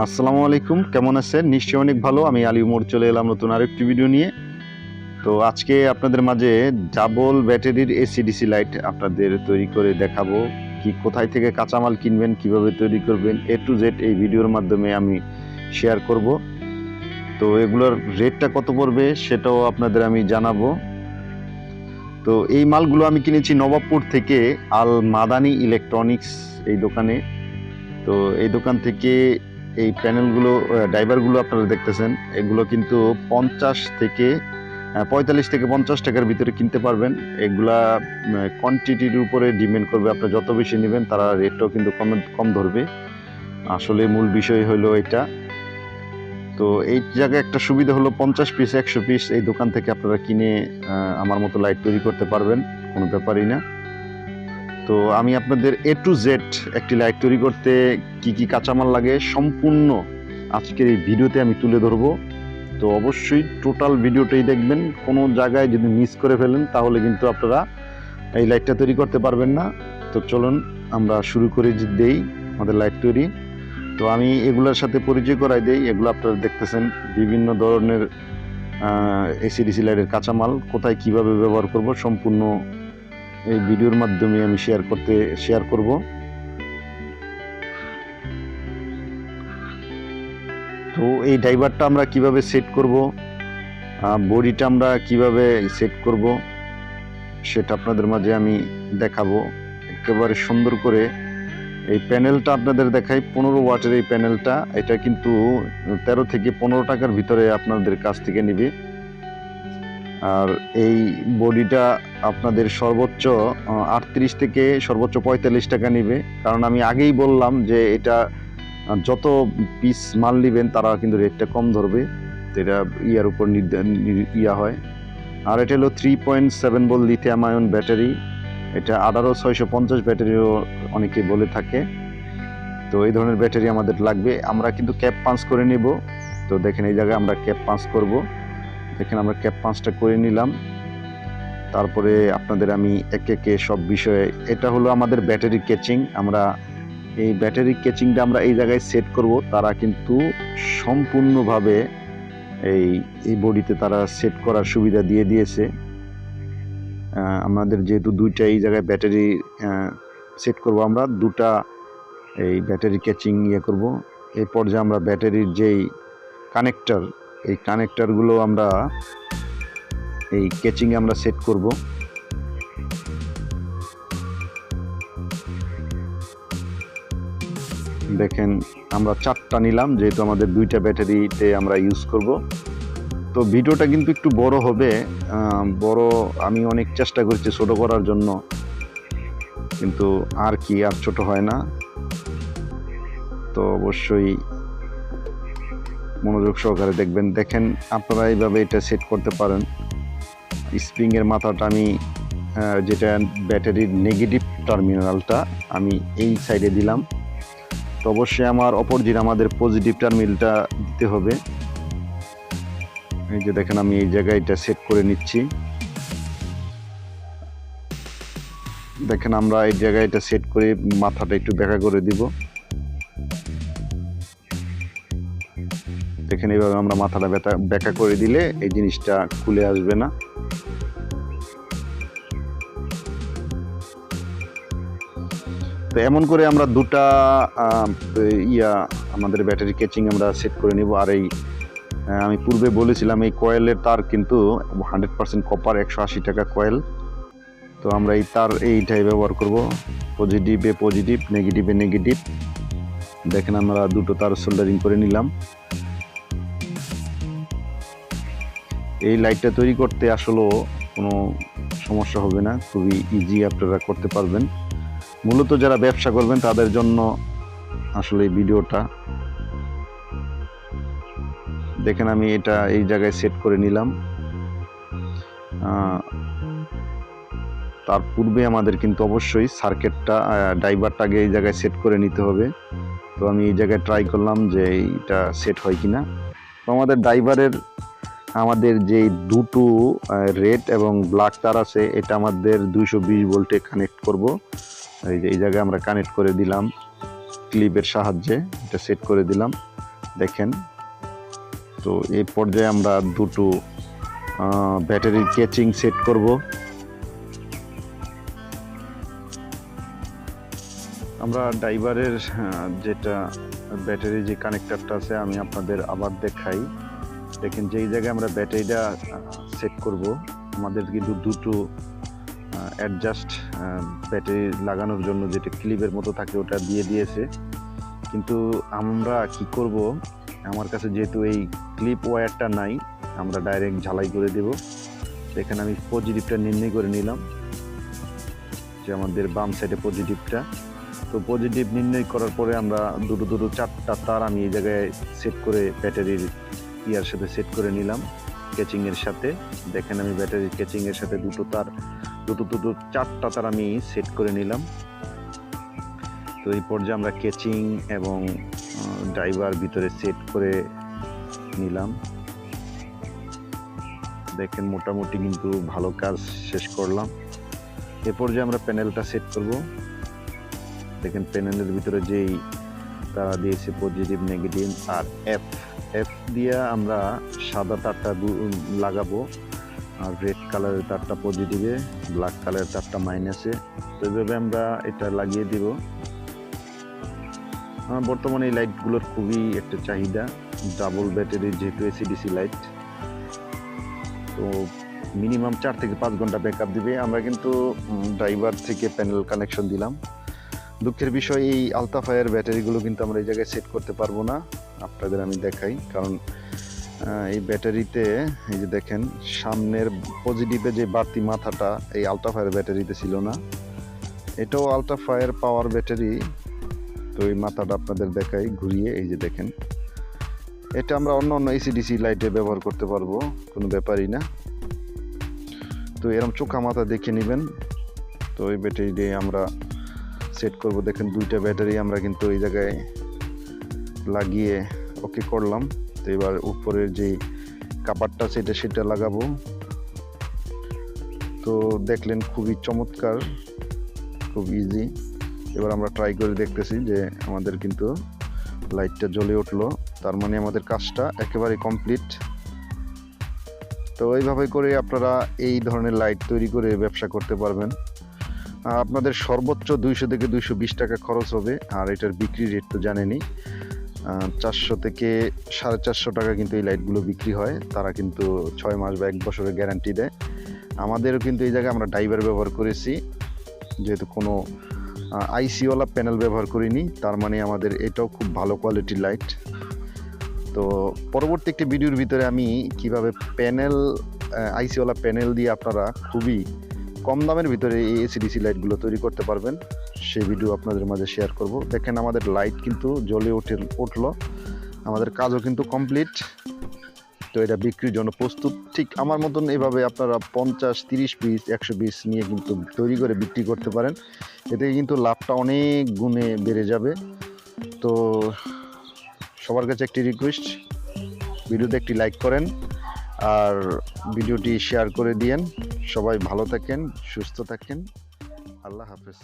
আসসালামু আলাইকুম, কেমন আছেন? নিশ্চয়ই অনেক ভালো। আমি আলী উমর চলে এলাম নতুন আরেকটি ভিডিও নিয়ে। তো আজকে আপনাদের মাঝে ডাবল ব্যাটারির এসি ডিসি লাইট আপনাদের তৈরি করে দেখাবো। কোথায় থেকে কাঁচামাল কিনবেন, কিভাবে তৈরি করবেন, এ টু জেড এই ভিডিওর মাধ্যমে আমি শেয়ার করব। তো এগুলোর রেটটা কত পড়বে সেটাও আপনাদের আমি জানাবো। তো এই মালগুলো আমি কিনেছি নবাবপুর থেকে, আল মাদানি ইলেকট্রনিক্স এই দোকানে। তো এই দোকান থেকে এই প্যানেলগুলো, ড্রাইভারগুলো আপনারা দেখতেছেন, এগুলো কিন্তু 45 থেকে 50 টাকার ভিতরে কিনতে পারবেন। এগুলা কোয়ান্টিটির উপরে ডিপেন্ড করবে, আপনারা যত বেশি নেবেন তারা রেটটাও কিন্তু কম ধরবে। আসলে মূল বিষয় হলো এটা। তো এই জায়গায় একটা সুবিধা হলো 50 পিস 100 পিস এই দোকান থেকে আপনারা কিনে আমার মতো লাইট তৈরি করতে পারবেন, কোনো ব্যাপারই না। তো আমি আপনাদের এ টু জেড একটি লাইট তৈরি করতে কি কাঁচামাল লাগে সম্পূর্ণ আজকের এই ভিডিওতে আমি তুলে ধরবো। তো অবশ্যই টোটাল ভিডিওটাই দেখবেন। কোনো জায়গায় যদি মিস করে ফেলেন তাহলে কিন্তু আপনারা এই লাইটটা তৈরি করতে পারবেন না। তো চলুন আমরা শুরু করে দেই আমাদের লাইট তৈরি। তো আমি এগুলোর সাথে পরিচয় করাই দেই। এগুলো আপনারা দেখতেছেন বিভিন্ন ধরনের এসি ডিসি লাইটের কাঁচামাল, কোথায় কিভাবে ব্যবহার করব সম্পূর্ণ এই ভিডিওর মাধ্যমে আমি শেয়ার করব। তো এই ড্রাইভারটা আমরা কিভাবে সেট করব, বডিটা আমরা কিভাবে সেট করব সেটা আপনাদের মাঝে আমি দেখাবো একেবারে সুন্দর করে। এই প্যানেলটা আপনাদের দেখাই, 15 ওয়াটের এই প্যানেলটা। এটা কিন্তু 13 থেকে 15 টাকার ভিতরে আপনাদের কাছ থেকে নেবে। আর এই বডিটা আপনাদের সর্বোচ্চ 38 থেকে সর্বোচ্চ 45 টাকা নেবে। কারণ আমি আগেই বললাম যে এটা যত পিস মাল নেবেন তারা কিন্তু রেটটা কম ধরবে। তো এটা ইয়ার উপর ইয়া হয়। আর এটা হলো 3.7 ভোল্ট লিথিয়াম আয়ন ব্যাটারি। এটা 18650 ব্যাটারিও অনেকে বলে থাকে। তো এই ধরনের ব্যাটারি আমাদের লাগবে। আমরা কিন্তু ক্যাপ পাঞ্চ করে নেব। তো দেখেন এই জায়গায় আমরা ক্যাপ পাঞ্চ করব। দেখেন আমরা ক্যাপ পাঞ্চটা করে নিলাম। তারপরে আপনাদের আমি একে সব বিষয়ে, এটা হলো আমাদের ব্যাটারি কেচিং। আমরা এই ব্যাটারি কেচিংটা আমরা এই জায়গায় সেট করব। তারা কিন্তু সম্পূর্ণভাবে এই বডিতে তারা সেট করার সুবিধা দিয়ে দিয়েছে। আমাদের যেহেতু দুইটা এই জায়গায় ব্যাটারি সেট করব, আমরা দুটা এই ব্যাটারি কেচিং করব। এই পর্যায়ে আমরা ব্যাটারির যেই কানেক্টর, এই কানেক্টরগুলো আমরা এই কেচিং আমরা সেট করব। দেখেন আমরা 4টা নিলাম, যেহেতু আমাদের দুইটা ব্যাটারিতে আমরা ইউজ করব। তো ভিডিওটা কিন্তু একটু বড় হবে, বড় আমি অনেক চেষ্টা করছি ছোট করার জন্য, কিন্তু আর ছোট হয় না। তো অবশ্যই মনোযোগ সহকারে দেখবেন। দেখেন আপনারা এইভাবে এটা সেট করতে পারেন। স্প্রিংয়ের মাথাটা আমি যেটা ব্যাটারির নেগেটিভ টার্মিনালটা আমি এই সাইডে দিলাম। তো অবশ্যই আমাদের পজিটিভ টার্মিনালটা দিতে হবে। এই যে দেখেন আমি এই জায়গায় এটা সেট করে নিচ্ছি। দেখেন আমরা এই জায়গায় এটা সেট করে মাথাটা একটু ব্যাকা করে দিব। দেখেন এইভাবে আমরা মাথাটা ব্যাকা করে দিলে এই জিনিসটা খুলে আসবে না। তো এমন করে আমরা দুটা আমাদের ব্যাটারি কেচিং আমরা সেট করে নিব। আর এই আমি পূর্বে বলেছিলাম এই কয়েলের তার কিন্তু 100% কপার, 180 টাকা কয়েল। তো আমরা এই তার এইটাই ব্যবহার করব, পজিটিভে পজিটিভ, নেগেটিভে নেগেটিভ। দেখেন আমরা দুটো তার সোল্ডারিং করে নিলাম। এই লাইটটা তৈরি করতে আসলে কোনো সমস্যা হবে না, খুবই ইজি আপনারা করতে পারবেন। মূলত যারা ব্যবসা করবেন তাদের জন্য আসলে এই ভিডিওটা। দেখেন আমি এটা এই জায়গায় সেট করে নিলাম। তার পূর্বে আমাদের কিন্তু অবশ্যই সার্কিটটা, ড্রাইভারটা আগে এই জায়গায় সেট করে নিতে হবে। তো আমি এই জায়গায় ট্রাই করলাম যে এইটা সেট হয় কিনা। তো আমাদের ড্রাইভারের যে দুটো রেড এবং ব্ল্যাক তার আছে, এটা আমাদের 220 ভোল্টে কানেক্ট করব। এই জায়গায় আমরা কানেক্ট করে দিলাম ক্লিপের সাহায্যে, এটা সেট করে দিলাম। দেখেন। তো এই পর্যায়ে আমরা দুটো ব্যাটারির কেচিং সেট করব। আমরা ড্রাইভারের যেটা ব্যাটারি যে কানেক্টরটা আছে আমি আপনাদের আবার দেখাই। দেখেন যেই জায়গায় আমরা ব্যাটারিটা সেট করব আমাদের কিন্তু দুটো অ্যাডজাস্ট ব্যাটারি লাগানোর জন্য যেটা ক্লিপের মতো থাকে ওটা দিয়ে দিয়েছে, কিন্তু আমরা কি করব, আমার কাছে যেহেতু এই ক্লিপ ওয়্যারটা নাই আমরা ডাইরেক্ট ঝালাই করে দেব। এখানে আমি পজিটিভটা নির্ণয় করে নিলাম যে আমাদের বাম সাইডে পজিটিভটা। তো পজিটিভ নির্ণয় করার পরে আমরা দুটো চারটা তার আমি এই জায়গায় সেট করে ব্যাটারির ইয়ার সাথে সেট করে নিলাম কেচিংয়ের সাথে। দেখেন আমি ব্যাটারির কেচিংয়ের সাথে দুটো চারটা তার আমি সেট করে নিলাম। তো এই পর্যায়ে আমরা কেচিং এবং ড্রাইভার ভিতরে সেট করে নিলাম। দেখেন মোটামুটি কিন্তু ভালো কাজ শেষ করলাম। এ পর্যায়ে আমরা প্যানেলটা সেট করব। দেখেন প্যানেলের ভিতরে যেই তারা দিয়েছে পজিটিভ নেগেটিভ আর এফ দিয়ে আমরা সাদা তারটা লাগাবো, আর রেড কালারের তারটা পজিটিভে, ব্ল্যাক কালারের তারটা মাইনাসে। তো এইভাবে আমরা এটা লাগিয়ে দিব। বর্তমানে এই লাইটগুলোর খুবই একটা চাহিদা, ডাবল ব্যাটারির যেহেতু এসিডিসি লাইট, তো মিনিমাম 4 থেকে 5 ঘন্টা ব্যাকআপ দিবে। আমরা কিন্তু ড্রাইভার থেকে প্যানেল কানেকশন দিলাম। দুঃখের বিষয় এই আলট্রাফায়ার ব্যাটারিগুলো কিন্তু আমরা এই জায়গায় সেট করতে পারবো না, আপনাদের আমি দেখাই। কারণ এই ব্যাটারিতে এই যে দেখেন সামনের পজিটিভে যে বাড়তি মাথাটা এই আলট্রাফায়ার ব্যাটারিতে ছিল না, এটাও আলট্রাফায়ার পাওয়ার ব্যাটারি। তো এই মাথাটা আপনাদের দেখাই ঘুরিয়ে, এই যে দেখেন এটা আমরা অন্য এসিডিসি লাইটে ব্যবহার করতে পারবো, কোনো ব্যাপারই না। তো এরকম চোখা মাথা দেখে নেবেন। তো এই ব্যাটারি দিয়ে আমরা সেট করব। দেখেন দুইটা ব্যাটারি আমরা কিন্তু এই জায়গায় লাগিয়ে ওকে করলাম। তো এবার উপরের যে কাপারটা সেটা লাগাবো। তো দেখলেন খুবই চমৎকার, খুব ইজি। এবার আমরা ট্রাই করে দেখতেছি যে আমাদের কিন্তু লাইটটা জ্বলে উঠলো, তার মানে আমাদের কাজটা একেবারে কমপ্লিট। তো এইভাবে করে আপনারা এই ধরনের লাইট তৈরি করে ব্যবসা করতে পারবেন। আপনাদের সর্বোচ্চ 200 থেকে 220 টাকা খরচ হবে, আর এটার বিক্রি রেট তো জানেনই 400 থেকে 450 টাকা কিন্তু এই লাইটগুলো বিক্রি হয়। তারা কিন্তু 6 মাস বা 1 বছরের গ্যারান্টি দেয়। আমাদেরও কিন্তু এই জায়গায় আমরা ড্রাইভার ব্যবহার করেছি, যেহেতু কোনো আইসিওয়ালা প্যানেল ব্যবহার করিনি, তার মানে আমাদের এটাও খুব ভালো কোয়ালিটির লাইট। তো পরবর্তী একটি ভিডিওর ভিতরে আমি কিভাবে প্যানেল আইসিওয়ালা প্যানেল দিয়ে আপনারা খুবই কম দামের ভিতরে এই এসিডিসি লাইটগুলো তৈরি করতে পারবেন, সেই ভিডিও আপনাদের মাঝে শেয়ার করব। দেখেন আমাদের লাইট কিন্তু জ্বলে উঠলো, আমাদের কাজও কিন্তু কমপ্লিট। তো এটা বিক্রির জন্য প্রস্তুত। ঠিক আমার মতন এভাবে আপনারা 50, 30 পিস, 100 পিস নিয়ে কিন্তু তৈরি করে বিক্রি করতে পারেন। এতে কিন্তু লাভটা অনেক গুণে বেড়ে যাবে। তো সবার কাছে একটি রিকোয়েস্ট, ভিডিওতে একটি লাইক করেন আর ভিডিওটি শেয়ার করে দিয়েন। সবাই ভালো থাকেন, সুস্থ থাকেন। আল্লাহ হাফেজ।